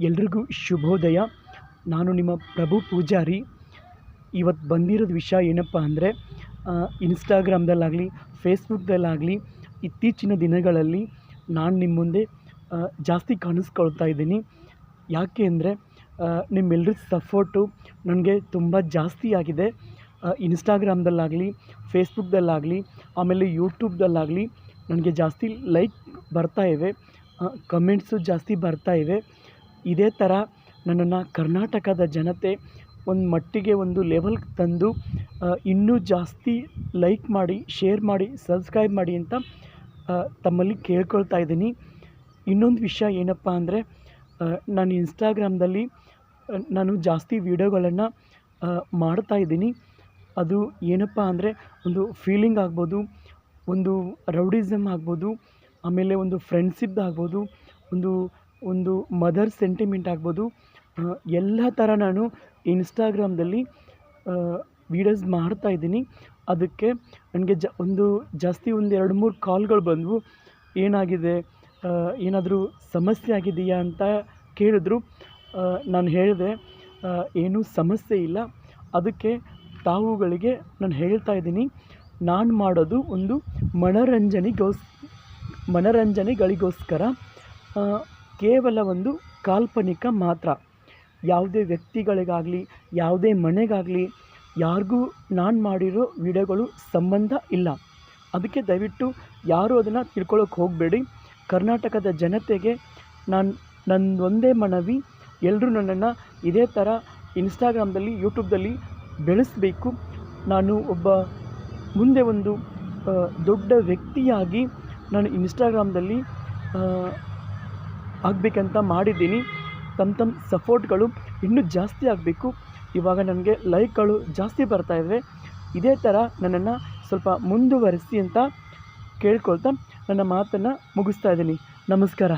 ಎಲ್ರಿಗೂ ಶುಭೋದಯ. ನಾನು ನಿಮ್ಮ ಪ್ರಭು ಪೂಜಾರಿ. ಇವತ್ತು ಬಂದಿರೋದು ವಿಷಯ ಏನಪ್ಪ ಅಂದರೆ, ಇನ್ಸ್ಟಾಗ್ರಾಮ್ದಲ್ಲಾಗಲಿ ಫೇಸ್ಬುಕ್ದಲ್ಲಾಗಲಿ ಇತ್ತೀಚಿನ ದಿನಗಳಲ್ಲಿ ನಾನು ನಿಮ್ಮ ಮುಂದೆ ಜಾಸ್ತಿ ಕಾಣಿಸ್ಕೊಳ್ತಾ ಇದ್ದೀನಿ. ಯಾಕೆ ಅಂದರೆ ನಿಮ್ಮೆಲ್ಲರ ಸಪೋರ್ಟು ನನಗೆ ತುಂಬ ಜಾಸ್ತಿ ಆಗಿದೆ. ಇನ್ಸ್ಟಾಗ್ರಾಮ್ದಲ್ಲಾಗಲಿ ಫೇಸ್ಬುಕ್ದಲ್ಲಾಗಲಿ ಆಮೇಲೆ ಯೂಟ್ಯೂಬ್ದಲ್ಲಾಗಲಿ ನನಗೆ ಜಾಸ್ತಿ ಲೈಕ್ ಬರ್ತಾ ಇವೆ, ಕಮೆಂಟ್ಸು ಜಾಸ್ತಿ ಬರ್ತಾ ಇವೆ. ಇದೇ ಥರ ನನ್ನನ್ನು ಕರ್ನಾಟಕದ ಜನತೆ ಒಂದು ಮಟ್ಟಿಗೆ ಒಂದು ಲೆವೆಲ್ಗೆ ತಂದು ಇನ್ನೂ ಜಾಸ್ತಿ ಲೈಕ್ ಮಾಡಿ, ಶೇರ್ ಮಾಡಿ, ಸಬ್ಸ್ಕ್ರೈಬ್ ಮಾಡಿ ಅಂತ ತಮ್ಮಲ್ಲಿ ಕೇಳ್ಕೊಳ್ತಾ ಇದ್ದೀನಿ. ಇನ್ನೊಂದು ವಿಷಯ ಏನಪ್ಪ ಅಂದರೆ, ನಾನು ಇನ್ಸ್ಟಾಗ್ರಾಮ್ದಲ್ಲಿ ನಾನು ಜಾಸ್ತಿ ವೀಡಿಯೋಗಳನ್ನು ಮಾಡ್ತಾಯಿದ್ದೀನಿ. ಅದು ಏನಪ್ಪ ಅಂದರೆ, ಒಂದು ಫೀಲಿಂಗ್ ಆಗ್ಬೋದು, ಒಂದು ರೌಡಿಸಮ್ ಆಗ್ಬೋದು, ಆಮೇಲೆ ಒಂದು ಫ್ರೆಂಡ್ಶಿಪ್ ಆಗ್ಬೋದು, ಒಂದು ಮದರ್ ಸೆಂಟಿಮೆಂಟ್ ಆಗ್ಬೋದು. ಎಲ್ಲ ಥರ ನಾನು ಇನ್ಸ್ಟಾಗ್ರಾಮ್ದಲ್ಲಿ ವೀಡಿಯೋಸ್ ಮಾಡ್ತಾಯಿದ್ದೀನಿ. ಅದಕ್ಕೆ ನನಗೆ ಜಾಸ್ತಿ ಒಂದು 2-3 ಕಾಲ್ಗಳು ಬಂದವು. ಏನಾಗಿದೆ, ಏನಾದರೂ ಸಮಸ್ಯೆ ಆಗಿದೆಯಾ ಅಂತ ಕೇಳಿದ್ರು. ನಾನು ಹೇಳಿದೆ ಏನೂ ಸಮಸ್ಯೆ ಇಲ್ಲ. ಅದಕ್ಕೆ ತಾವುಗಳಿಗೆ ನಾನು ಹೇಳ್ತಾ ಇದ್ದೀನಿ, ನಾನು ಮಾಡೋದು ಒಂದು ಮನರಂಜನೆಗಳಿಗೋಸ್ಕರ, ಕೇವಲ ಒಂದು ಕಾಲ್ಪನಿಕ ಮಾತ್ರ. ಯಾವುದೇ ವ್ಯಕ್ತಿಗಳಿಗಾಗಲಿ, ಯಾವುದೇ ಮನೆಗಾಗಲಿ, ಯಾರಿಗೂ ನಾನು ಮಾಡಿರೋ ವಿಡಿಯೋಗಳು ಸಂಬಂಧ ಇಲ್ಲ. ಅದಕ್ಕೆ ದಯವಿಟ್ಟು ಯಾರೂ ಅದನ್ನು ತಿಳ್ಕೊಳ್ಳೋಕೆ ಹೋಗಬೇಡಿ. ಕರ್ನಾಟಕದ ಜನತೆಗೆ ನನ್ನೊಂದೇ ಮನವಿ, ಎಲ್ಲರೂ ನನ್ನನ್ನು ಇದೇ ಥರ ಇನ್ಸ್ಟಾಗ್ರಾಮ್ದಲ್ಲಿ ಯೂಟ್ಯೂಬ್ದಲ್ಲಿ ಬೆಳೆಸಬೇಕು. ನಾನು ಮುಂದೆ ಒಂದು ದೊಡ್ಡ ವ್ಯಕ್ತಿಯಾಗಿ ನಾನು ಇನ್ಸ್ಟಾಗ್ರಾಮ್ದಲ್ಲಿ ಆಗಬೇಕಂತ ಮಾಡಿದ್ದೀನಿ. ತಮ್ಮ ಸಪೋರ್ಟ್ಗಳು ಇನ್ನೂ ಜಾಸ್ತಿ ಆಗಬೇಕು. ಇವಾಗ ನನಗೆ ಲೈಕ್ಗಳು ಜಾಸ್ತಿ ಬರ್ತಾಯಿವೆ. ಇದೇ ಥರ ನನ್ನನ್ನು ಸ್ವಲ್ಪ ಮುಂದುವರಿಸಿ ಅಂತ ಕೇಳ್ಕೊಳ್ತಾ ನನ್ನ ಮಾತನ್ನು ಮುಗಿಸ್ತಾ ಇದ್ದೀನಿ. ನಮಸ್ಕಾರ.